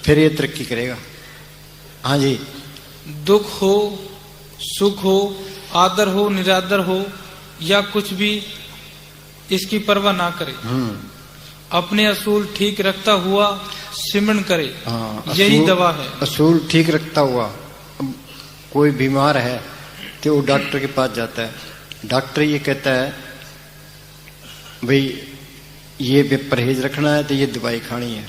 फिर ये तरक्की करेगा। हाँ जी। दुख हो, सुख हो, आदर हो, निरादर हो या कुछ भी, इसकी परवाह ना करे। अपने असूल ठीक रखता हुआ सिमरन करे। यही दवा है। असूल ठीक रखता हुआ, कोई बीमार है तो वो डॉक्टर के पास जाता है, डॉक्टर ये कहता है भाई ये परहेज रखना है तो ये दवाई खानी है,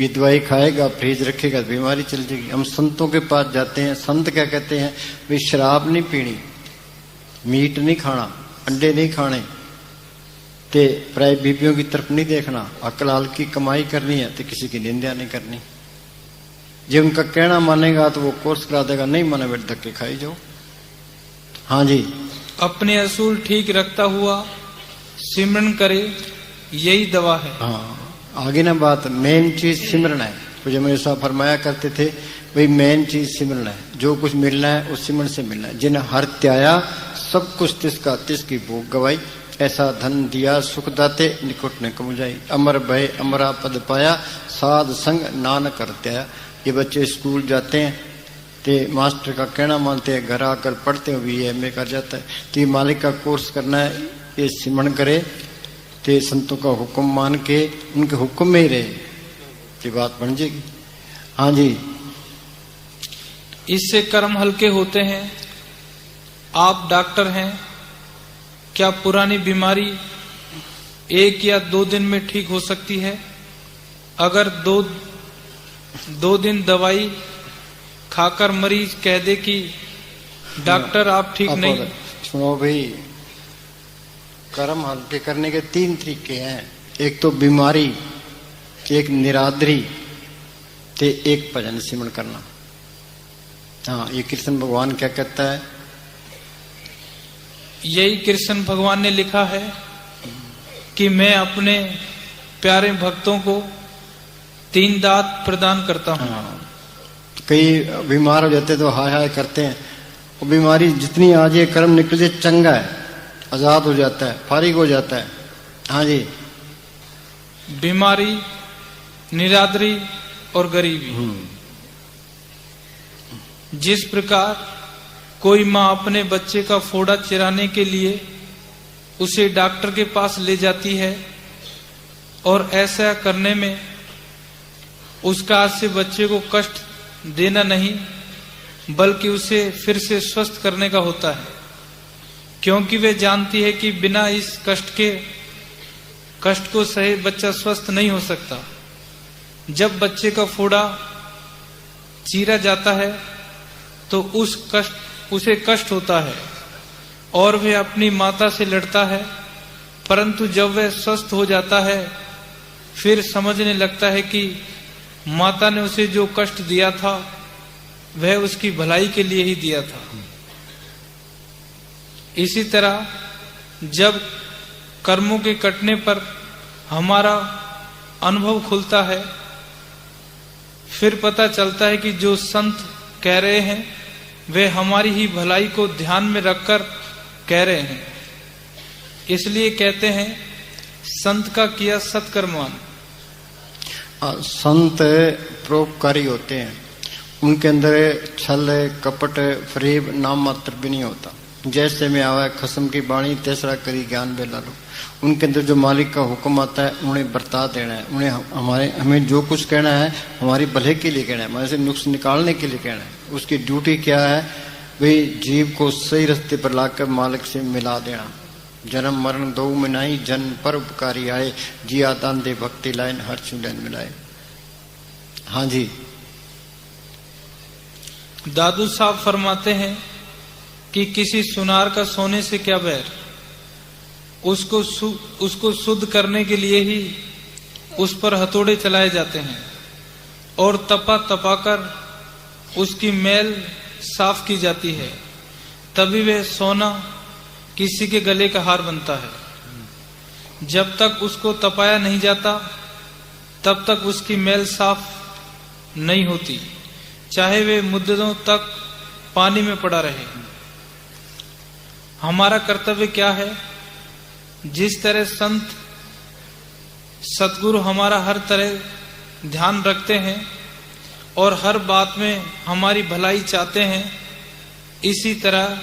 ये दवाई खाएगा परहेज रखेगा बीमारी चल जाएगी। हम संतों के पास जाते हैं, संत क्या कहते हैं भाई शराब नहीं पीनी, मीट नहीं खाना, अंडे नहीं खाने, ते प्राय बीबियों की तरफ नहीं देखना, अकलाल की कमाई करनी है तो किसी की निंदा नहीं करनी। जो उनका कहना मानेगा तो वो कोर्स करा देगा, नहीं माने बेट धक्के खाई जाओ। हाँ जी। अपने असूल ठीक रखता हुआ सिमरन करे, यही दवा है। हाँ, आगे ना बात, मेन चीज सिमरन है। तो जब ऐसा फरमाया करते थे भाई मेन चीज सिमरन है, जो कुछ मिलना है उस सिमरन से मिलना है। जिन हर त्याया सब कुछ तिसका तिसकी भूख गवाई, ऐसा धन दिया सुख दाते निकुट ने कमुजाई। अमर भय अमरा पद पाया, साध संग नानक करत्या। ये बच्चे स्कूल जाते हैं ते मास्टर का कहना मानते हैं, घर आकर पढ़ते हुए भी एमए कर जाता है। तो ये मालिक का कोर्स करना है, ये सिमरन करे ते संतों का हुक्म मान के उनके हुक्म में ही रहे, ये बात बन जाएगी। हाँ जी। इससे कर्म हल्के होते हैं। आप डॉक्टर हैं, क्या पुरानी बीमारी 1 या 2 दिन में ठीक हो सकती है? अगर दो दिन दवाई खाकर मरीज कह दे कि डॉक्टर आप ठीक नहीं। सुनो भाई, कर्म हल्के करने के 3 तरीके हैं, एक तो बीमारी, एक निरादरी, ते एक भजन सिमरन करना। हाँ, ये कृष्ण भगवान क्या कहता है? यही कृष्ण भगवान ने लिखा है कि मैं अपने प्यारे भक्तों को 3 दात प्रदान करता हूँ। हाँ, कई बीमार हो जाते तो हाय हाय करते हैं, वो बीमारी जितनी आ जाए कर्म निकल जाए चंगा है, आजाद हो जाता है, फारिग हो जाता है। हाँ जी। बीमारी, निरादरी और गरीबी। जिस प्रकार कोई माँ अपने बच्चे का फोड़ा चिराने के लिए उसे डॉक्टर के पास ले जाती है और ऐसा करने में उसका हाथ से बच्चे को कष्ट देना नहीं बल्कि उसे फिर से स्वस्थ करने का होता है, क्योंकि वे जानती है कि बिना इस कष्ट को सहे बच्चा स्वस्थ नहीं हो सकता। जब बच्चे का फोड़ा चीरा जाता है तो उसे कष्ट होता है और वह अपनी माता से लड़ता है, परंतु जब वह स्वस्थ हो जाता है फिर समझने लगता है कि माता ने उसे जो कष्ट दिया था वह उसकी भलाई के लिए ही दिया था। इसी तरह जब कर्मों के कटने पर हमारा अनुभव खुलता है, फिर पता चलता है कि जो संत कह रहे हैं वे हमारी ही भलाई को ध्यान में रखकर कह रहे हैं। इसलिए कहते हैं संत का किया सत्कर्मान। संत परोपकारी होते हैं, उनके अंदर छल कपट फरेब नाम मात्र भी नहीं होता। जैसे में आवा खसम की बाणी तीसरा करी ज्ञान बेला लो। उनके अंदर जो मालिक का हुक्म आता है उन्हें बरता देना है, उन्हें हमें जो कुछ कहना है हमारी भले के लिए कहना है, हमारे से नुक्स निकालने के लिए कहना है। उसकी ड्यूटी क्या है भाई? जीव को सही रास्ते पर लाकर मालिक से मिला देना। जन्म मरण दो में नहीं, जन पर उपकारी आए, जिया दान दे भक्ति लाइन हर चुलन मिलाए। हाँ जी। दादू साहब फरमाते हैं कि किसी सुनार का सोने से क्या बैर, उसको शुद्ध करने के लिए ही उस पर हथौड़े चलाए जाते हैं और तपाकर उसकी मैल साफ की जाती है, तभी वह सोना किसी के गले का हार बनता है। जब तक उसको तपाया नहीं जाता तब तक उसकी मैल साफ नहीं होती, चाहे वे मुद्दतों तक पानी में पड़ा रहे। हमारा कर्तव्य क्या है? जिस तरह संत सतगुरु हमारा हर तरह ध्यान रखते हैं और हर बात में हमारी भलाई चाहते हैं, इसी तरह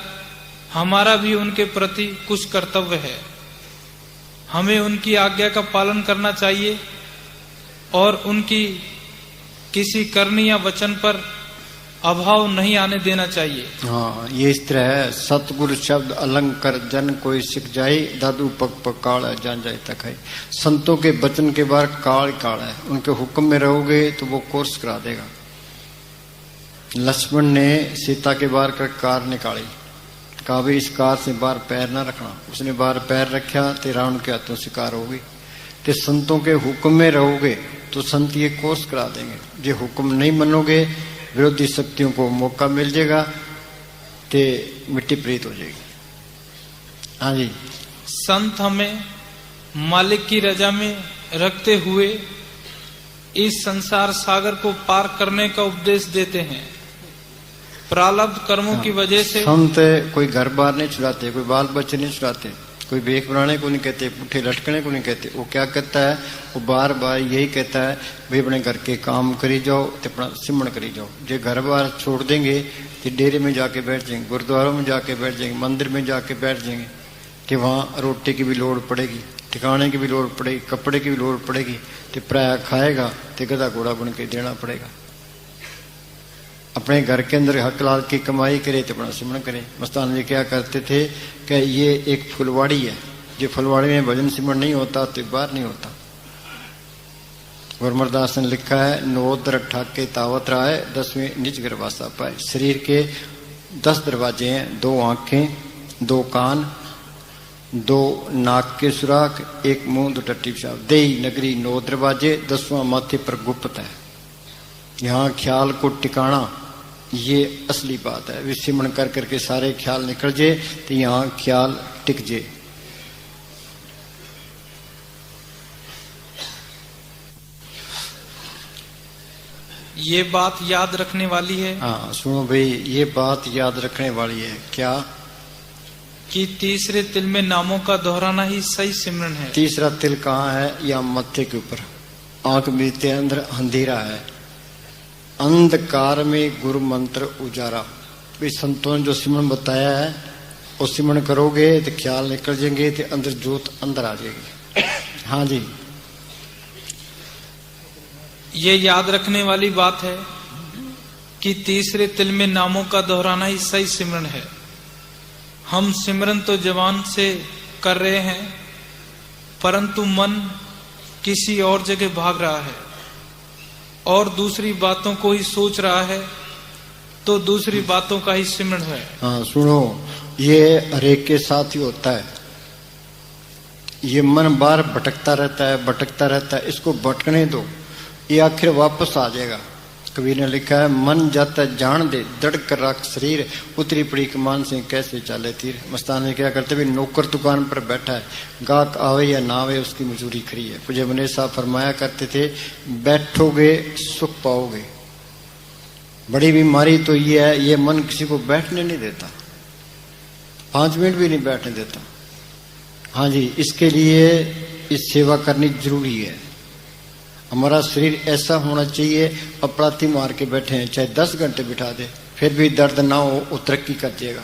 हमारा भी उनके प्रति कुछ कर्तव्य है। हमें उनकी आज्ञा का पालन करना चाहिए और उनकी किसी करनी या वचन पर अभाव नहीं आने देना चाहिए। हाँ, ये इस तरह है। सतगुरु शब्द अलंकार जन कोई सिख जाए, दादू पग पग काल है जान जाए तक है। संतों के वचन के बार काल काल है, उनके हुक्म में रहोगे तो वो कोर्स करा देगा। लक्ष्मण ने सीता के बार कर कार निकाली, कहा भी इस कार से बाहर पैर ना रखना। उसने बाहर पैर रखा तो रावण के हाथों से कार होगी। तो संतों के हुक्म में रहोगे तो संत ये कोर्स करा देंगे। जो हुक्म नहीं मनोगे, विरोधी शक्तियों को मौका मिल जाएगा, ते मिट्टी प्रीत हो जाएगी। हाँ जी, संत हमें मालिक की रजा में रखते हुए इस संसार सागर को पार करने का उपदेश देते हैं। प्रारब्ध कर्मों की वजह से संत कोई घर बार नहीं छुड़ाते, कोई बाल बच्चे नहीं छुड़ाते, कोई बेख बनाने को नहीं कहते, पुट्ठे लटकने को नहीं कहते। वो क्या कहता है, वो बार बार यही कहता है भाई अपने घर के काम करी जाओ तो अपना सिमरण करी जाओ। जो घर बार छोड़ देंगे तो डेरे में जाके बैठ जाएंगे, गुरुद्वारों में जाके बैठ जाएंगे, मंदिर में जाके बैठ जाएंगे कि वहाँ रोटी की भी लोड़ पड़ेगी, ठिकाने की भी लोड़ पड़ेगी, कपड़े की भी लोड़ पड़ेगी। तो प्राय खाएगा तो गधा घोड़ा बन के देना पड़ेगा। अपने घर के अंदर हक लाल की कमाई करे तो अपना सिमरण करे। मस्तान जी क्या करते थे कि ये एक फुलवाड़ी है, जो फुलवाड़ी में भजन सिमरण नहीं होता तो बाहर नहीं होता। गुरमरदास ने लिखा है, नवोदर ठाके तावत राय 10वें निज गर्भासा पाए। शरीर के 10 दरवाजे हैं, 2 आंखें, 2 कान, 2 नाक के सुराख, 1 मुंह, 2 टट्टी पेशाब। देही नगरी 9 दरवाजे, 10वां माथे पर गुप्त है। यहाँ ख्याल को टिकाना ये असली बात है। विसिमरण कर करके सारे ख्याल निकल जाए तो यहाँ ख्याल टिक जाए। ये बात याद रखने वाली है। हाँ सुनो भाई, ये बात याद रखने वाली है। क्या? कि तीसरे तिल में नामों का दोहराना ही सही सिमरन है। तीसरा तिल कहाँ है? या मत्थे के ऊपर। आंख बीते अंदर अंधेरा है, अंधकार में गुरु मंत्र उजारा। भी संतों ने जो सिमरन बताया है वो सिमरन करोगे तो ख्याल निकल जाएंगे, तो अंदर जोत अंदर आ जाएगी। हाँ जी, ये याद रखने वाली बात है कि तीसरे तिल में नामों का दोहराना ही सही सिमरन है। हम सिमरन तो जवान से कर रहे हैं, परंतु मन किसी और जगह भाग रहा है और दूसरी बातों को ही सोच रहा है, तो दूसरी बातों का ही सिमरन है। हाँ सुनो, ये हरेक के साथ ही होता है। ये मन बार भटकता रहता है, भटकता रहता है। इसको भटकने दो, ये आखिर वापस आ जाएगा। कबीर ने लिखा है, मन जाता जान दे, दड़ कर रख शरीर, उतरी पड़ी कमान से कैसे चाले तीर। मस्तान ने क्या करते, भी नौकर दुकान पर बैठा है, गाहक आवे या ना आवे उसकी मजूरी खरी है। पूज्य मनीष साहब फरमाया करते थे, बैठोगे सुख पाओगे। बड़ी बीमारी तो ये है, ये मन किसी को बैठने नहीं देता, 5 मिनट भी नहीं बैठने देता। हाँ जी, इसके लिए इस सेवा करनी जरूरी है। हमारा शरीर ऐसा होना चाहिए, अपराधी मार के बैठे हैं, चाहे 10 घंटे बिठा दे फिर भी दर्द ना हो, वो तरक्की कर जाएगा।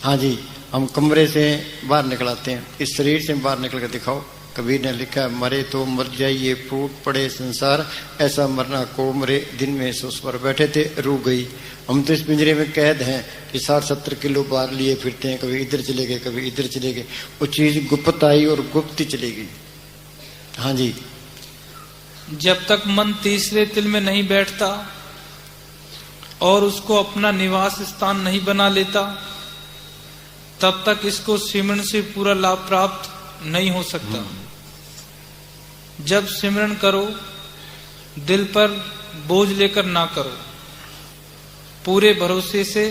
हाँ जी, हम कमरे से बाहर निकलाते हैं, इस शरीर से बाहर निकल कर दिखाओ। कबीर ने लिखा है, मरे तो मर जाइए फूट पड़े संसार, ऐसा मरना को मरे दिन में सोच पर बैठे थे रूह गई। हम तो इस पिंजरे में कैद हैं कि 60-70 किलो बाहर लिए फिरते हैं, कभी इधर चले गए कभी इधर चले गए। वो चीज गुप्त आई और गुप्त चली गई। हाँ जी, जब तक मन तीसरे तिल में नहीं बैठता और उसको अपना निवास स्थान नहीं बना लेता, तब तक इसको सिमरन से पूरा लाभ प्राप्त नहीं हो सकता। जब सिमरन करो, दिल पर बोझ लेकर ना करो, पूरे भरोसे से,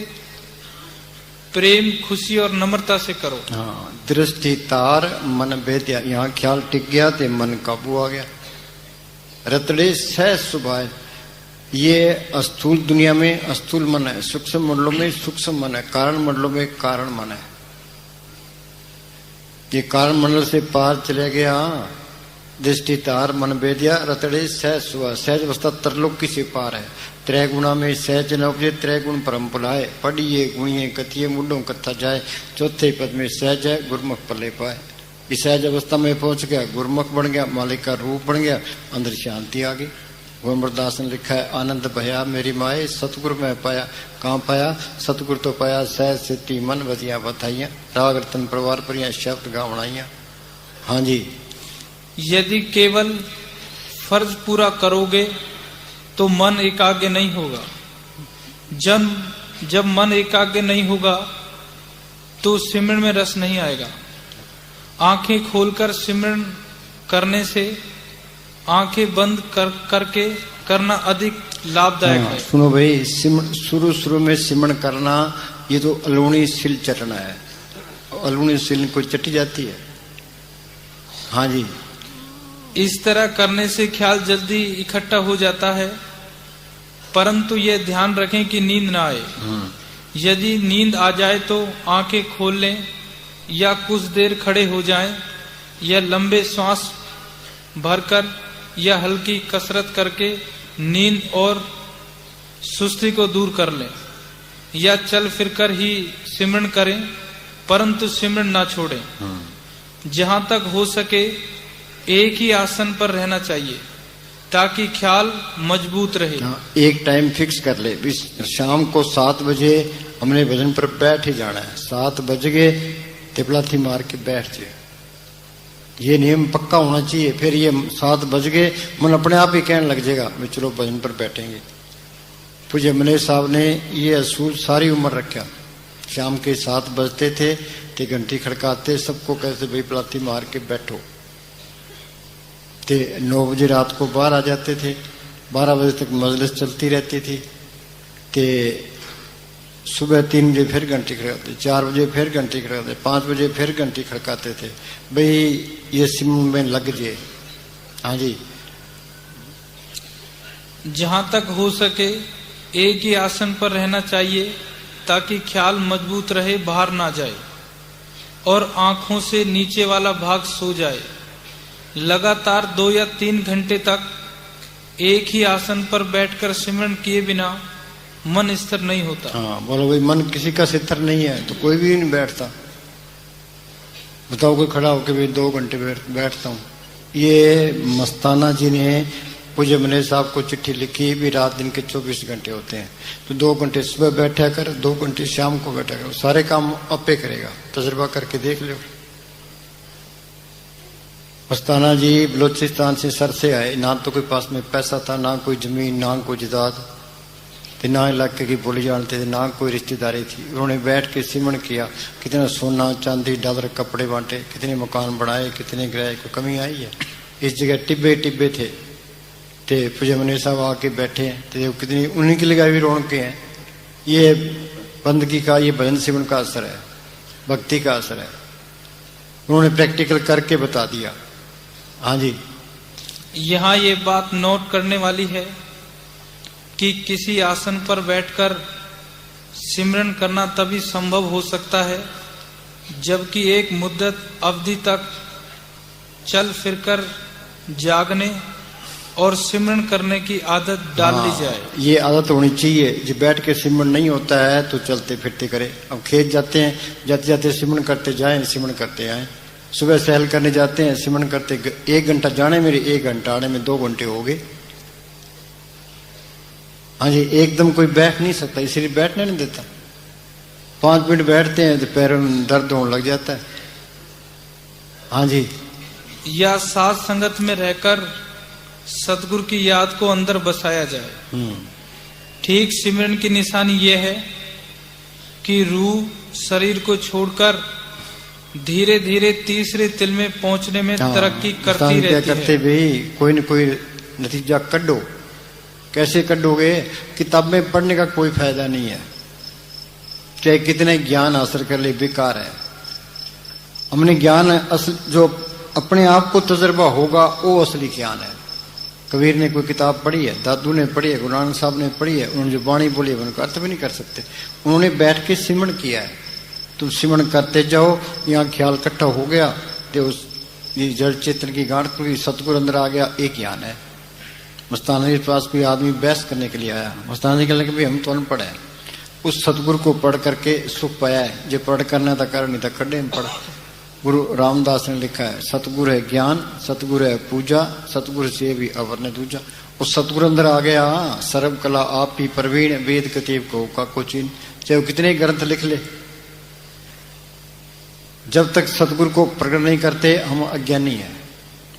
प्रेम, खुशी और नम्रता से करो। हाँ, दृष्टि तार मन बेत्या, यहाँ ख्याल टिक गया तो मन काबू आ गया। रतड़े सहज सुभाए, ये स्थूल दुनिया में स्थूल मन है, सूक्ष्म मंडलों में सूक्ष्म मन है, कारण मंडलों में कारण मन है। ये कारण मंडल से पार चले गया दृष्टि तार मन वेद्या रतड़े सहज सुआ। सहज अवस्था तरलोक की से पार है। त्रय गुणा में सहज न उपजे, त्रय गुण परम पुलाए। पढ़िए गुणिए कथिए मुंडों कथा जाए। चौथे पद में सहज है गुरमुख पले पाए। इस सहज अवस्था में पहुंच गया, गुरमुख बन गया, मालिक का रूप बन गया, अंदर शांति आ गई। गोमरदास ने लिखा है, आनंद भया मेरी माए सतगुरु में पाया। कहाँ पाया? सतगुरु तो पाया सहज सिद्धि मन वजिया बधाइया। राग रतन परिवार परिया शब्द गावणाइया। हाँ जी, यदि केवल फर्ज पूरा करोगे तो मन एकाग्र नहीं होगा। जब मन एकाग्र नहीं होगा तो सिमरन में रस नहीं आएगा। आंखें खोलकर सिमरन करने से आंखें बंद करके करना अधिक लाभदायक है। सुनो भाई, शुरू में सिमरन करना ये तो अलूणी सिल चटना है। अलूणी सिल कोई चटी जाती है? हाँ जी, इस तरह करने से ख्याल जल्दी इकट्ठा हो जाता है, परंतु यह ध्यान रखें कि नींद ना आए। यदि नींद आ जाए तो आंखें खोल लें या कुछ देर खड़े हो जाएं या लंबे श्वास भरकर या हल्की कसरत करके नींद और सुस्ती को दूर कर लें, या चल फिरकर ही सिमरन करें, परंतु सिमरन ना छोड़ें। जहां तक हो सके एक ही आसन पर रहना चाहिए ताकि ख्याल मजबूत रहे। एक टाइम फिक्स कर ले। शाम को 7 बजे हमने भजन पर बैठ ही जाना है। 7 बज गए तिपला थी मार के बैठ जाए, ये नियम पक्का होना चाहिए। फिर ये 7 बज गए मन अपने आप ही कहने लग जाएगा मैं चलो भजन पर बैठेंगे। पूज्य मनीष साहब ने ये असूल सारी उम्र रखा। शाम के 7 बजते थे ते घंटी खड़काते, सबको कहते भाई पलाथी मार के बैठो। ते 9 बजे रात को बाहर आ जाते थे। 12 बजे तक मजलिस चलती रहती थी। ते सुबह 3 बजे फिर घंटी खड़काते, 4 बजे फिर घंटी खड़काते, 5 बजे फिर घंटी खड़काते थे भाई ये सिमरन में लग जाए। हाँ जी, जहां तक हो सके एक ही आसन पर रहना चाहिए ताकि ख्याल मजबूत रहे, बाहर ना जाए और आंखों से नीचे वाला भाग सो जाए। लगातार 2 या 3 घंटे तक एक ही आसन पर बैठकर सिमरन किए बिना मन स्थिर नहीं होता। हाँ बोलो भाई, मन किसी का स्थिर नहीं है तो कोई भी नहीं बैठता। बताओ कोई खड़ा होकर भाई 2 घंटे बैठता हूँ। ये मस्ताना जी ने पूज्य मनीष साहब को चिट्ठी लिखी भी रात दिन के 24 घंटे होते हैं, तो 2 घंटे सुबह बैठा कर, 2 घंटे शाम को बैठा कर, सारे काम अपे करेगा। तजुर्बा करके देख लो। मस्ताना जी बलोचिस्तान से सर से आए, ना तो कोई पास में पैसा था, ना कोई जमीन, ना कोई जायदाद, ना इलाके की बोली जानते थे, ना कोई रिश्तेदारी थी। उन्होंने बैठ के सिमरन किया। कितना सोना चांदी डॉलर कपड़े बांटे, कितने मकान बनाए, कितने गिराए, कोई कमी आई है? इस जगह टिब्बे टिब्बे थे। ते पूज्य मनीष साहब आके बैठे हैं, तो कितनी उन्हीं की लगाई हुई रौनकें हैं। ये बंदगी का, ये भजन सिमरन का असर है, भक्ति का असर है। उन्होंने प्रैक्टिकल करके बता दिया। हाँ जी, यहाँ ये बात नोट करने वाली है कि किसी आसन पर बैठकर सिमरन करना तभी संभव हो सकता है जबकि एक मुद्दत अवधि तक चल फिरकर जागने और सिमरन करने की आदत डाल ली जाए। ये आदत होनी चाहिए। जो बैठ के सिमरन नहीं होता है तो चलते फिरते करे। अब खेत जाते हैं, जाते जाते सिमरन करते जाएं, सिमरन करते आए। सुबह सैल करने जाते हैं, सिमरन करते, 1 घंटा जाने मेरे 1 घंटा आने में 2 घंटे हो गए। हाँ जी, एकदम कोई बैठ नहीं सकता, इसलिए बैठने नहीं देता। 5 मिनट बैठते हैं तो पैरों में दर्द होने लग जाता है। हाँ जी, या साथ संगत में रहकर सतगुरु की याद को अंदर बसाया जाए। ठीक सिमरन की निशानी यह है कि रूह शरीर को छोड़कर धीरे धीरे तीसरे तिल में पहुंचने में तरक्की करती रहती करते है। भी कोई न कोई नतीजा कड्डो। कैसे कड्डोगे? किताब में पढ़ने का कोई फायदा नहीं है, चाहे कितने ज्ञान हासिल कर ले, बेकार है। हमने ज्ञान असल जो अपने आप को तजर्बा होगा वो असली ज्ञान है। कबीर ने कोई किताब पढ़ी है, दादू ने पढ़ी है, गुरु नानक साहब ने पढ़ी है, उन्होंने जो वाणी बोली है उनका अर्थ भी नहीं कर सकते। उन्होंने बैठ के सिमरन किया है। तुम सिमरन करते जाओ, यहाँ ख्याल इकट्ठा हो गया तो उस ये जड़ चेतन की गांठ खुली, सतगुरु अंदर आ गया, एक ज्ञान है। मस्ताना जी के पास कोई आदमी बहस करने के लिए आया, मस्ताना जी कहने लगे भाई हम तो अनपढ़ है, उस सतगुरु को पढ़ करके सुख पाया है, जो पढ़ करना था कर, नहीं था खड्डे में पढ़। गुरु रामदास ने लिखा है सतगुरु है ज्ञान, सतगुरु है पूजा, सतगुरु से भी अवर ने दूजा। उस सतगुरु अंदर आ गया, सर्व कला आप ही प्रवीण, वेद कतीब को का कोचिन, चाहे वो कितने ग्रंथ लिख ले, जब तक सतगुरु को प्रकट नहीं करते हम अज्ञानी है,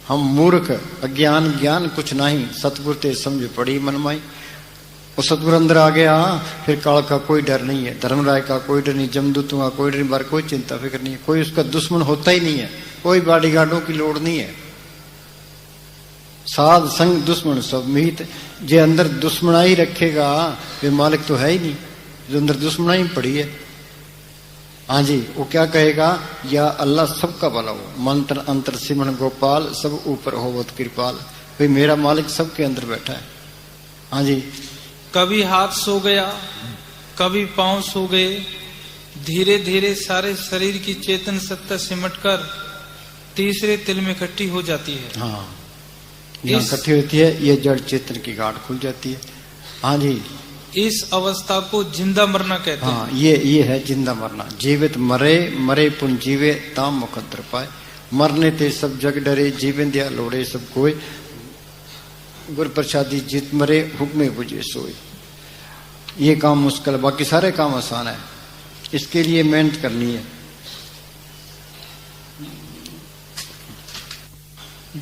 हम मूर्ख, अज्ञान ज्ञान कुछ नहीं, सतगुरु ते समझ पड़ी मनमाई। वो सतगुरु अंदर आ गया, फिर काल का कोई डर नहीं है, धर्मराय का कोई डर नहीं, जमदूतों का कोई डर नहीं, बार कोई चिंता फिक्र नहीं है, कोई उसका दुश्मन होता ही नहीं है, कोई बॉडीगार्डों की लोड़ नहीं है। साध संग दुश्मन सब मीत, जो अंदर दुश्मनाई रखेगा वे मालिक तो है ही नहीं, जो अंदर दुश्मनाई पड़ी है। हाँ जी, वो क्या कहेगा, या अल्लाह सबका भला हो, मंत्र अंतर सिमरन गोपाल, सब ऊपर होवत कृपाल, भाई मेरा मालिक सबके अंदर बैठा है। हाँ जी, कभी हाथ सो गया, कभी पांव सो गए, धीरे धीरे सारे शरीर की चेतन सत्ता सिमटकर तीसरे तिल में इकट्ठी हो जाती है। हाँ, यहाँ इकट्ठी होती है, ये जड़ चेतन की गांठ खुल जाती है। हाँ जी, इस अवस्था को जिंदा मरना कहते हैं। हाँ, ये है जिंदा मरना। जीवित मरे, मरे पुन जीवे, ताम मुकद्दर पाए, मरने ते सब जग डरे, जीवन दिया लोड़े सब कोई, गुर प्रसादी जित मरे, हुक्मे बुझे सोए। ये काम मुश्किल है, बाकी सारे काम आसान है, इसके लिए मेहनत करनी है।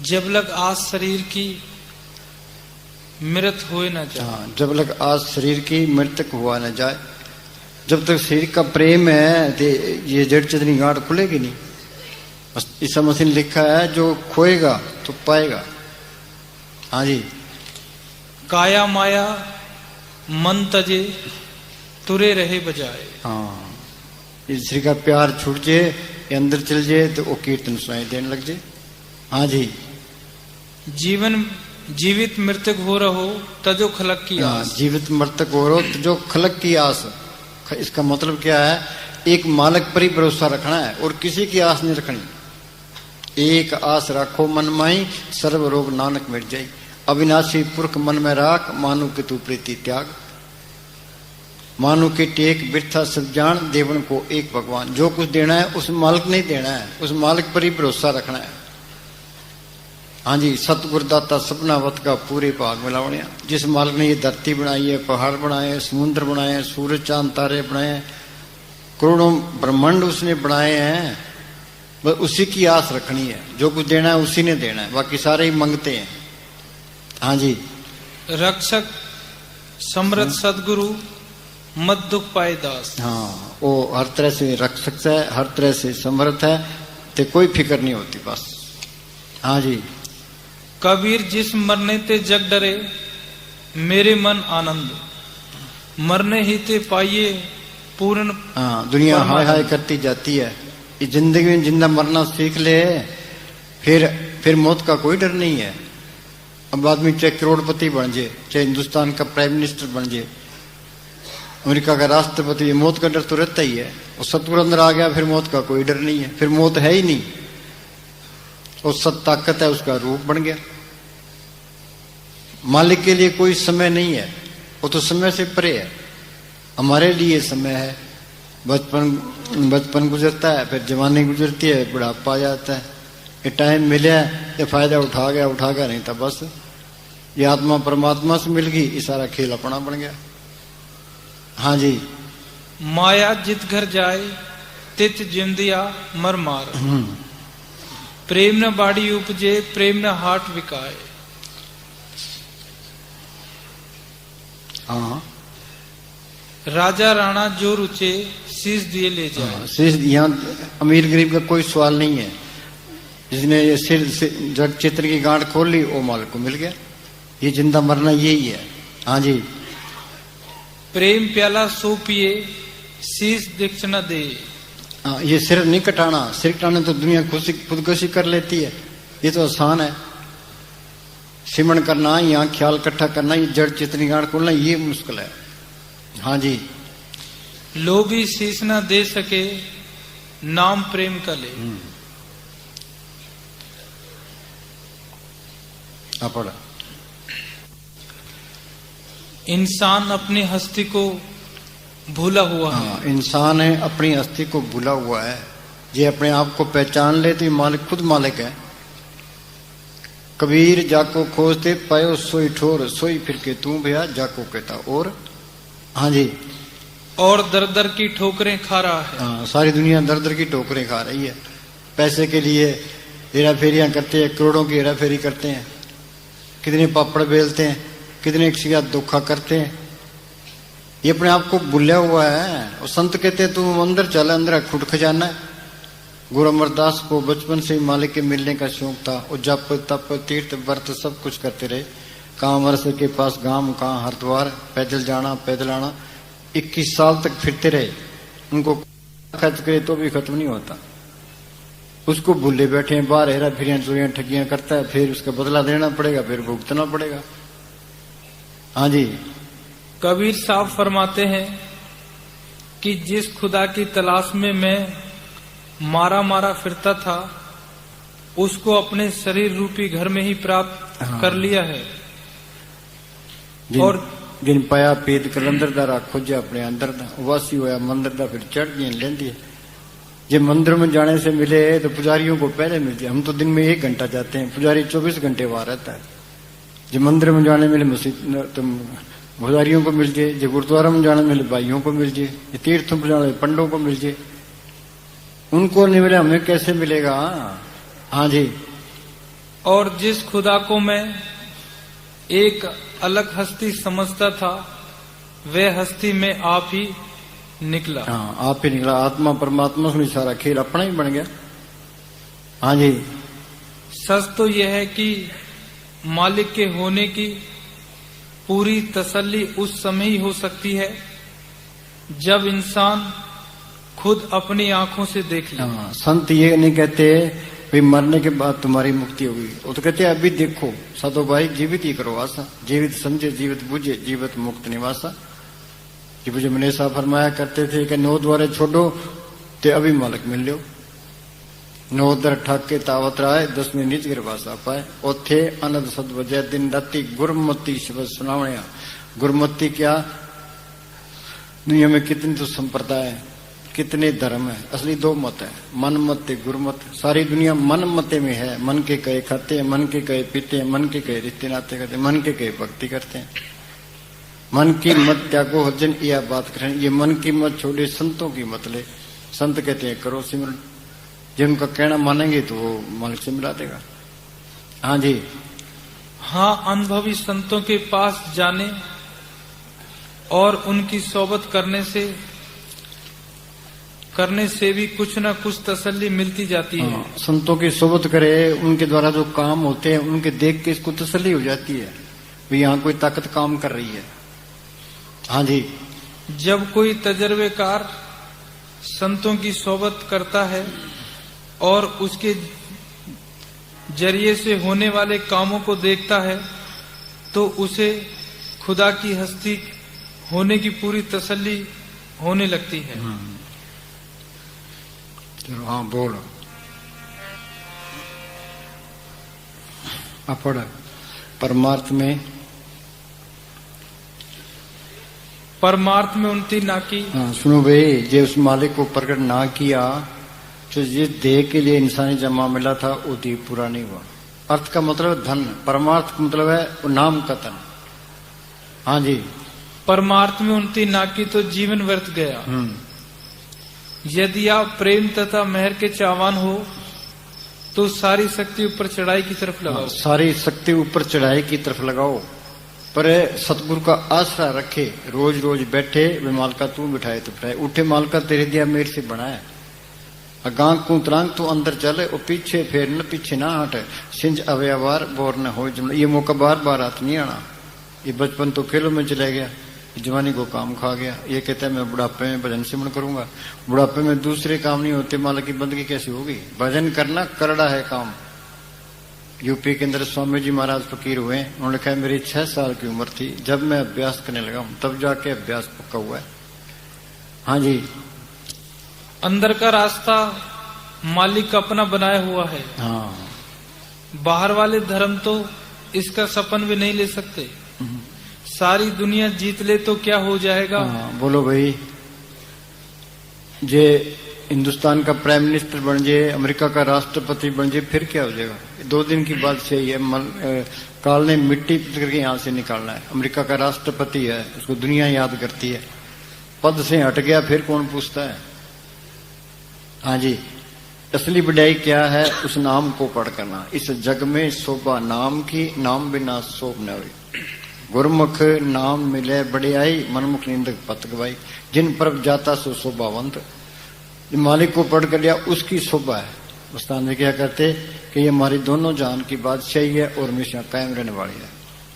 जब लग आज शरीर की मृत होए न जाए। हाँ, जब लग आज शरीर की मृतक हुआ न जाए, जब तक शरीर का प्रेम है तो ये जड़ चेतनी गांठ खुलेगी नहीं। ईसा मसीह ने लिखा है जो खोएगा तो पाएगा। हाँ जी, काया माया मन तजे, तुरे रहे बजाए। हाँ, इस श्री का प्यार छूट जाए, ये अंदर चल जाए तो वो कीर्तन सुनाई देने लग जाए। हाँ जी, जीवन जीवित मृतक हो रहो तजो खलक की आस। जीवित मृतक हो रहो तजो खलक की आस। इसका मतलब क्या है, एक मालिक पर ही भरोसा रखना है और किसी की आस नहीं रखनी। एक आस रखो मन माई, सर्व रोग नानक मिट जाई, अविनाशी पुरख मन में राख, मानो कि तू प्रीति त्याग, मानो कि टेक बिरथा सब जान, देवन को एक भगवान। जो कुछ देना है उस मालिक नहीं देना है, उस मालिक पर ही भरोसा रखना है। हाँ जी, सतगुरुदाता सपनावत का पूरे भाग मिलावने। जिस मालिक ने ये धरती बनाई है, पहाड़ बनाए, समुद्र बनाए, सूरज चांद तारे बनाए, करोड़ों ब्रह्मांड उसने बनाए हैं, बस उसी की आस रखनी है। जो कुछ देना है उसी ने देना है, बाकी सारे ही मांगते हैं। हाँ जी, रक्षक समृद्ध सदगुरु मत दुख पाए दास। हाँ, वो हर तरह से रक्षक है, हर तरह से समर्थ है, तो कोई फिक्र नहीं होती बस। हाँ जी, कबीर जिस मरने ते जग डरे, मेरे मन आनंद, मरने ही ते पाइए पूर्ण। हाँ, दुनिया हाय हाय करती जाती है, इस जिंदगी में जिंदा मरना सीख ले, फिर मौत का कोई डर नहीं है। अब आदमी चाहे करोड़पति बन जाए, चाहे हिंदुस्तान का प्राइम मिनिस्टर बन जाए, अमेरिका का राष्ट्रपति, मौत का डर तो रहता ही है। और सतगुरु अंदर आ गया, फिर मौत का कोई डर नहीं है, फिर मौत है ही नहीं। और सत ताकत है, उसका रूप बन गया। मालिक के लिए कोई समय नहीं है, वो तो समय से परे है। हमारे लिए समय है, बचपन गुजरता है, फिर जवानी गुजरती है, बुढ़ापा आ जाता है। ये टाइम मिला ये फायदा उठा गया, नहीं था बस। ये आत्मा परमात्मा से मिल गई, ये सारा खेल अपना बन गया। हाँ जी, माया जित घर जाए तित जिंदिया मर मार, प्रेम न बाड़ी उपजे, प्रेम न हाट विकाए। हाँ, राजा राणा जो रुचे, शीश दिए ले जाए। शीश, यहाँ अमीर गरीब का कोई सवाल नहीं है। जिसने ये सिर जड़ चित्र की गांठ खोल ली, वो मालिक को मिल गया। ये जिंदा मरना यही है। हाँ जी, प्रेम प्याला सो पिए, शीश दीक्षिणा दे। हाँ, ये सिर नहीं कटाना, सिर कटाने तो दुनिया खुदकुशी कर लेती है, ये तो आसान है। सिमरन करना, यहाँ ख्याल इकट्ठा करना, ये जड़ चित्र गांठ खोलना, ये मुश्किल है। हाँ जी, लोभी शीश न दे सके, नाम प्रेम का ले। अपड़ इंसान अपनी हस्ती को भूला हुआ है। हाँ, इंसान है अपनी हस्ती को भूला हुआ है। ये अपने आप को पहचान ले तो ये मालिक खुद मालिक है। कबीर जाको खोजते पायो सोई ठोर, सोई फिर के तू भैया जाको कहता। और हाँ जी, और दर दर की ठोकरें खा रहा है। हाँ, सारी दुनिया दर दर की ठोकरें खा रही है। पैसे के लिए हेरा फेरियां करते हैं, करोड़ों की हेरा फेरी करते हैं, कितने पापड़ बेलते हैं, कितने किसी का धोखा करते हैं। ये अपने आप को भूला हुआ है। और संत कहते हैं तू अंदर चल, अंदर खुद खजाना है। गुरु अमरदास को बचपन से ही मालिक के मिलने का शौक था। और जप तप तीर्थ व्रत सब कुछ करते रहे। कहाँ अमरसर के पास गांव, कहाँ हरिद्वार, पैदल जाना पैदल आना, 21 साल तक फिरते रहे। उनको खर्च करे तो भी खत्म नहीं होता। उसको भूले बैठे हैं, बाहर हेरा फेरियां चोरियां ठगियां करता है, फिर उसका बदला देना पड़ेगा, फिर भुगतना पड़ेगा। हाँ जी, कबीर साहब फरमाते हैं कि जिस खुदा की तलाश में मैं मारा मारा फिरता था, उसको अपने शरीर रूपी घर में ही प्राप्त कर लिया है। और जिन पाया पेद कलंदर दारा खोजा अपने अंदर दा, वासी होया मंदिर दा, फिर चढ़ गई लेंदी। जे मंदिर में जाने से मिले तो पुजारियों को पहले मिलती। हम तो दिन में 1 घंटा जाते हैं, पुजारी 24 घंटे वहां रहता है। जो मंदिर में जाने मिले मस्जिद तो पुजारियों को मिल जाए, जो गुरुद्वारा में जाने मिले भाइयों को मिल जाए, तीर्थों पर जाने पंडों को मिल जाए। उनको नहीं मिले हमें कैसे मिलेगा। हाँ जी, और जिस खुदा को मैं एक अलग हस्ती समझता था, वह हस्ती में आप ही निकला। हाँ, आप ही निकला। आत्मा परमात्मा से सारा खेल अपना ही बन गया। हाँ जी, सच तो यह है कि मालिक के होने की पूरी तसल्ली उस समय ही हो सकती है जब इंसान खुद अपनी आंखों से देख ले। हाँ, संत ये नहीं कहते भाई मरने के बाद तुम्हारी मुक्ति होगी। वो तो कहते अभी देखो साधो भाई, जीवित ही करो आशा, जीवित समझे जीवित बुझे जीवित मुक्त निवासा। कि मुझे मने साहब फरमाया करते थे कि 9 द्वारे छोड़ो ते अभी मालिक मिल लो। 9 दर ठाक के तावत राय 10 में निज गिरवासा पाए। ओथे अनंत सद बजे दिन राती गुरमती शब्द सुनावणिया। गुरमती क्या, दुनिया में कितनी तो संप्रदाय है, कितने धर्म है। असली 2 मत है, मन मत गुरुमत। सारी दुनिया मन मते में है। मन के कहे खाते हैं, मन के कहे पीते हैं, मन के कहे रिश्ते नाते करते हैं, मन के कहे भक्ति करते हैं। मन की मत त्यागो हजन, यह बात करें। ये मन की मत छोड़े, संतों की मत ले। संत कहते हैं करो सिमरन, जिनका कहना मानेंगे तो वो मालिक से मिला देगा। हाँ जी, हाँ, अनुभवी संतों के पास जाने और उनकी सोबत करने से भी कुछ न कुछ तसल्ली मिलती जाती है। संतों की सोबत करे, उनके द्वारा जो काम होते हैं उनके देख के इसको तसल्ली हो जाती है भी यहाँ कोई ताकत काम कर रही है। हाँ जी, जब कोई तजर्बेकार संतों की सोबत करता है और उसके जरिए से होने वाले कामों को देखता है तो उसे खुदा की हस्ती होने की पूरी तसल्ली होने लगती है। चलो हाँ बोलो। अपड़ परमार्थ में उन्नति ना की। हाँ सुनो भाई, जे उस मालिक को प्रकट ना किया तो जिस देह के लिए इंसानी जमा मिला था वो देह पूरा नहीं हुआ। अर्थ का मतलब धन, परमार्थ का मतलब है वो नाम का धन। हाँ जी, परमार्थ में उन्नति ना की तो जीवन व्यर्थ गया। यदि आप प्रेम तथा मेहर के चाहवान हो तो सारी शक्ति ऊपर चढ़ाई की तरफ लगाओ। सारी शक्ति ऊपर चढ़ाई की तरफ लगाओ, पर सतगुरु का आसरा रखे। रोज रोज बैठे वे मालका तू बिठाए तो बिठाए, उठे मालका तेरे दिया मेरे से बनाए। गांग को तरांग तू अंदर चले और पीछे फेर न पीछे ना हटे। सिंज अव्यवहार बोर न हो जुमला। ये मौका बार बार हाथ नहीं आना। ये बचपन तो खेलों में चला गया, जवानी को काम खा गया। ये कहता है मैं बुढ़ापे में भजन सिमरन करूंगा। बुढ़ापे में दूसरे काम नहीं होते, मालिक की बंदगी कैसी होगी। भजन करना करड़ा है काम। यूपी के अंदर स्वामी जी महाराज फकीर हुए। उन्होंने कहा मेरी 6 साल की उम्र थी जब मैं अभ्यास करने लगा हूं, तब जाके अभ्यास पक्का हुआ है। हाँ जी, अंदर का रास्ता मालिक का अपना बनाया हुआ है। हाँ, बाहर वाले धर्म तो इसका सपन भी नहीं ले सकते। सारी दुनिया जीत ले तो क्या हो जाएगा। बोलो भाई, जे हिंदुस्तान का प्राइम मिनिस्टर बन जाए, अमेरिका का राष्ट्रपति बन जाए, फिर क्या हो जाएगा। 2 दिन की बात सही है। काल ने मिट्टी करके यहां से निकालना है। अमेरिका का राष्ट्रपति है, उसको दुनिया याद करती है। पद से हट गया फिर कौन पूछता है। हाँ जी, असली बढ़ाई क्या है, उस नाम को पढ़ करना। इस जग में शोभा नाम की, नाम बिना शोभ न हुई। गुरमुख नाम मिले बढ़ियाई, मनमुख निंदक पत गवाई। जिन पर जाता सो शोभावंत। मालिक को पढ़ कर लिया, उसकी शोभा है। उस्ताद ने क्या करते कि ये हमारी दोनों जान की बादशाही है और हमेशा कायम रहने वाली है।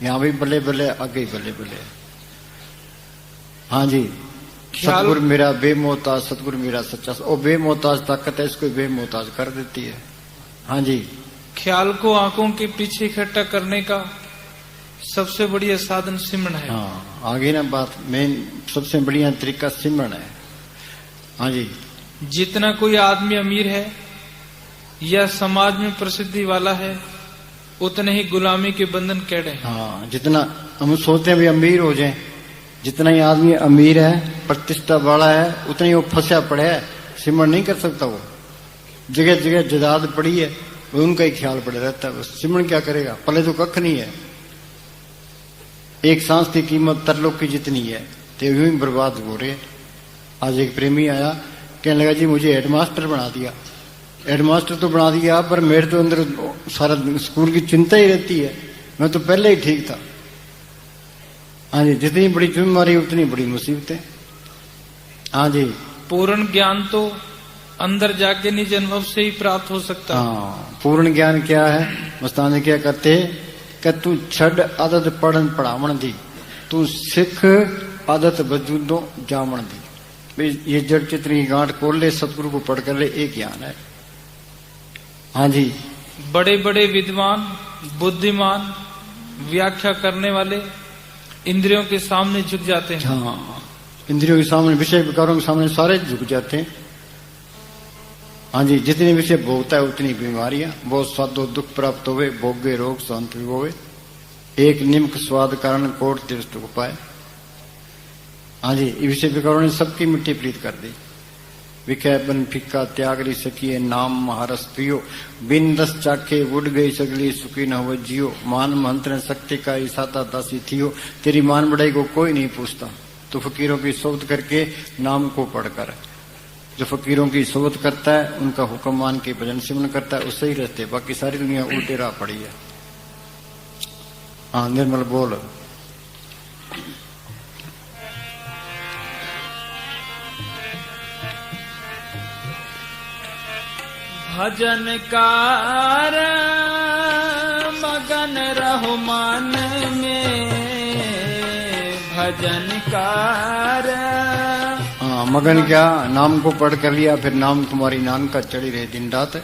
यहाँ भी बल्ले बल्ले, आगे बल्ले बल्ले। हाँ जी, सतगुरु मेरा बेमोहताज, सतगुरु मेरा सच्चा। और बेमोहताज ताकत है, इसको बेमोहताज कर देती है। हाँ जी, ख्याल को आंखों के पीछे इकट्ठा करने का सबसे बढ़िया साधन सिमरन है। हाँ, आगे ना बात, मेन सबसे बढ़िया तरीका सिमरन है। हाँ जी, जितना कोई आदमी अमीर है या समाज में प्रसिद्धि वाला है, उतने ही गुलामी के बंधन कैड़े हैं। हाँ, जितना हम सोचते हैं भी अमीर हो जाएं, जितना ही आदमी अमीर है, प्रतिष्ठा वाला है, उतना ही वो फंसा पड़ा है, सिमरन नहीं कर सकता। वो जगह जगह जदाद पड़ी है, वो उनका ही ख्याल पड़ा रहता है। बस सिमरन क्या करेगा, पहले तो कख नहीं है। एक सांस की कीमत तरलोक की जितनी है, तो यूं ही बर्बाद हो रहे। आज एक प्रेमी आया, कहने लगा जी मुझे हेडमास्टर बना दिया। हेडमास्टर तो बना दिया, पर मेरे तो अंदर सारा स्कूल की चिंता ही रहती है। मैं तो पहले ही ठीक था। हाँ जी, जितनी बड़ी जिम्मेदारी उतनी बड़ी मुसीबतें। हाँ जी, पूर्ण ज्ञान तो अंदर जाके निज अनुभव से ही प्राप्त हो सकता है। हाँ, पूर्ण ज्ञान क्या है। मस्तान क्या करते कि तू छड़ आदत पढ़न पढ़ावन दी, तू सिख आदत वजूदों जामन दी। ये जड़ चित्र गांठ खोल ले, सतगुरु को पढ़ कर ले, एक ज्ञान है। हाँ जी, बड़े बड़े विद्वान, बुद्धिमान, व्याख्या करने वाले इंद्रियों के सामने झुक जाते हैं। हाँ, इंद्रियों के सामने, विषय विकारों के सामने सारे झुक जाते हैं। हाँ जी, जितने विषय भोगता है उतनी बीमारियां। बहुत स्वादो दुख प्राप्त होवे, भोगे रोग शांत होवे। एक निम्क स्वाद कारण कोट तीर्थ को पाए। हाँ जी, ये विषय विकारों ने सबकी मिट्टी प्रीत कर दी। विखे बन फिक्का त्यागरी सकिए, नाम महारस पियो। बिन दस चाखे उड़ गई सगली, सुखी न हो जियो। मान मंत्र शक्ति का ईसाता दासी थियो, तेरी मान बढ़ाई को कोई नहीं पूछता। तो फकीरों की सोबत करके नाम को पढ़कर, जो फकीरों की सोबत करता है, उनका हुक्म मान के भजन सिमरन करता है, उससे ही रहते। बाकी सारी दुनिया उल्टे राह पड़ी है। हाँ निर्मल बोल। भजन कार मगन रहो मन में, भजन कार। हाँ, मगन क्या, नाम को पढ़ कर लिया, फिर नाम तुम्हारी नान का चढ़ी रहे दिन रात।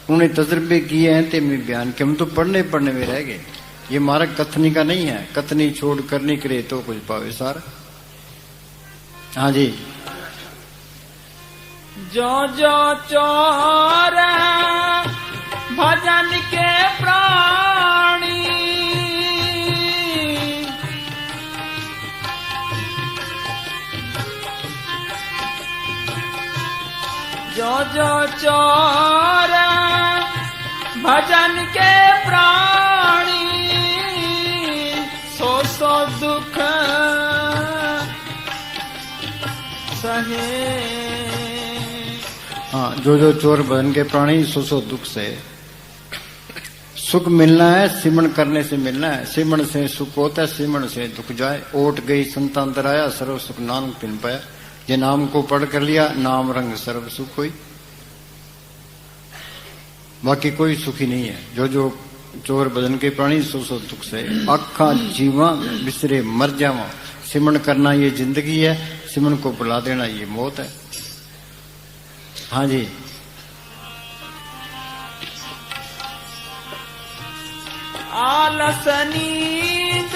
उन्हें तजर्बे किए हैं ते मैं बयान के, हम तो पढ़ने पढ़ने में रह गए। ये मार्ग कथनी का नहीं है, कथनी छोड़ करनी करे तो कुछ पावे सार। हाँ जी, जो जो चोर भजन के प्राणी, जो जो चोर भजन के प्राणी, सो सो दुख सहे। हाँ, जो जो चोर भजन के प्राणी, सो सो दुख से। सुख मिलना है सिमरन करने से मिलना है। सिमरन से सुख होता है, सिमरन से दुख जाए। ओट गई संतांतर आया, सर्व सुख नाम पिन पाया। ये नाम को पढ़ कर लिया, नाम रंग सर्व सुख हुई। बाकी कोई सुखी नहीं है। जो जो चोर भजन के प्राणी, सो सो दुख से। आखा जीवा बिसरे मर जावा, सिमरन करना ये जिंदगी है, सिमरन को बुला देना ये मौत है। हाँ जी, आलस नींद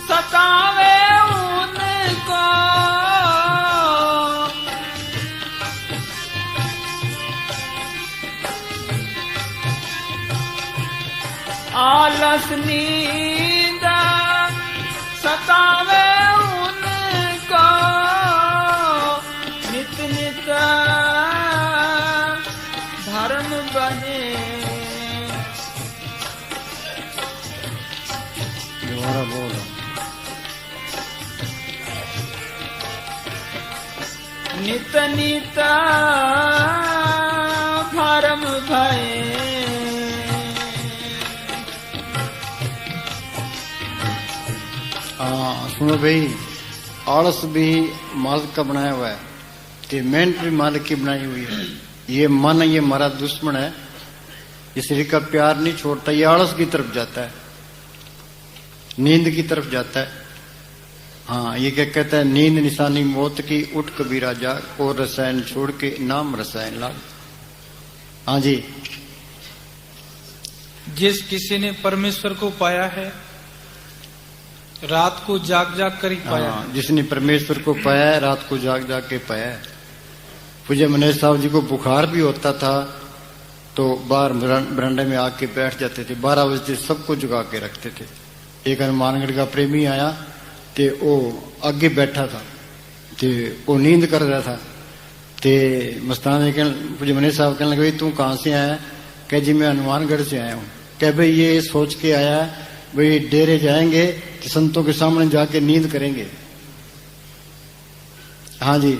सतावे उनको, आलस आलस नींद सतावे उनको नित नित धर्म बने। दोबारा बोलो। नित नित भरम भये। सुनो भाई, आलस भी मालिक का बनाया हुआ है, ते मेहनत भी मालिक की बनाई हुई है। ये मन, ये हमारा दुश्मन है, ये शरीर का प्यार नहीं छोड़ता, ये आलस की तरफ जाता है, नींद की तरफ जाता है। हाँ, ये क्या कहता है, नींद निशानी मौत की, उठ कबीरा जाग, और रसायन छोड़ के नाम रसायन लाग। हाँ जी। जिस किसी ने परमेश्वर को पाया है, रात को जाग जाग कर ही पाया। हाँ, जिसने परमेश्वर को पाया है, रात को जाग जाग के पाया है। पूज्य मनेश साहब जी को बुखार भी होता था तो बाहर बरामदे में आके बैठ जाते थे, 12 बजे सबको जगा के रखते थे। एक हनुमानगढ़ का प्रेमी आया ते वो आगे बैठा था, ते वो नींद कर रहा था। ते मस्तान ने पूज्य मनेश साहब कहने लगे, तू कहाँ से आया? कह जी मैं हनुमानगढ़ से आया हूँ। कह भाई ये सोच के आया भाई डेरे जाएंगे तो संतों के सामने जाके नींद करेंगे। हाँ जी।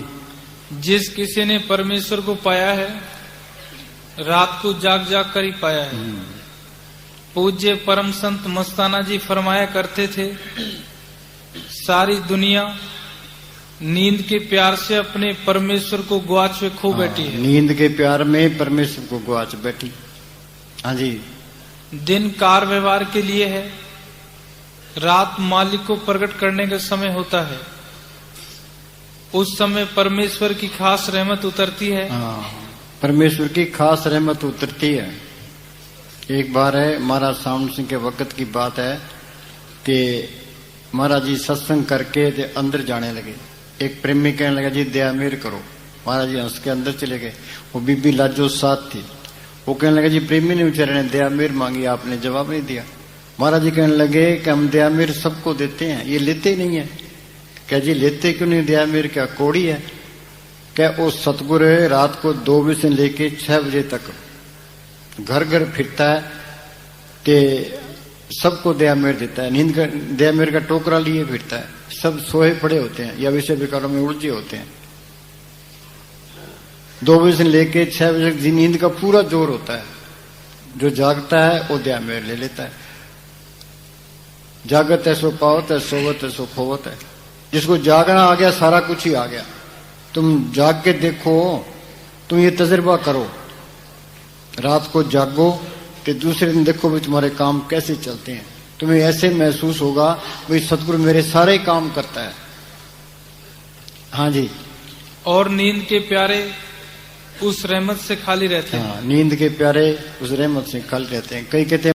जिस किसी ने परमेश्वर को पाया है, रात को जाग जाग कर ही पाया है। पूज्य परम संत मस्ताना जी फरमाया करते थे, सारी दुनिया नींद के प्यार से अपने परमेश्वर को गुआच में खो बैठी है। नींद के प्यार में परमेश्वर को गुआच बैठी। हाँ जी। दिन कार व्यवहार के लिए है, रात मालिक को प्रकट करने का समय होता है। उस समय परमेश्वर की खास रहमत उतरती है। परमेश्वर की खास रहमत उतरती है। एक बार है, महाराज सावन सिंह के वक्त की बात है कि महाराज जी सत्संग करके ते अंदर जाने लगे। एक प्रेमी कहने लगा, जी दया मेर करो। महाराज जी हंस के अंदर चले गए। वो बीबी लाजो साथ थी। वो कहने लगा, जी प्रेमी ने बेचारे ने दया मेर मांगी, आपने जवाब नहीं दिया। महाराज जी कहने लगे कि हम दया मेर सबको देते हैं, ये लेते ही नहीं है। क्या जी लेते क्यों नहीं? दया मेर क्या कोड़ी है? क्या वो सतगुरु रात को 2 बजे से लेके 6 बजे तक घर घर फिरता है कि सबको दया मेर देता है। नींद का दया मेर का टोकरा लिए फिरता है, सब सोए पड़े होते हैं या विषय विकारों में उलझे होते हैं। 2 बजे से लेके 6 बजे तक नींद का पूरा जोर होता है। जो जागता है वो दया मेर ले लेता है। जागत है सो पावत है, सोवत है सो खोवत है। जिसको जागना आ गया, सारा कुछ ही आ गया। तुम जाग के देखो, तुम ये तजर्बा करो, रात को जागो कि दूसरे दिन देखो भी तुम्हारे काम कैसे चलते हैं। तुम्हें ऐसे महसूस होगा भाई सतगुरु मेरे सारे काम करता है। हाँ जी। और नींद के प्यारे उस रहमत से खाली रहते हैं। नींद के प्यारे उस रहमत से खाली रहते हैं। कई कहते हैं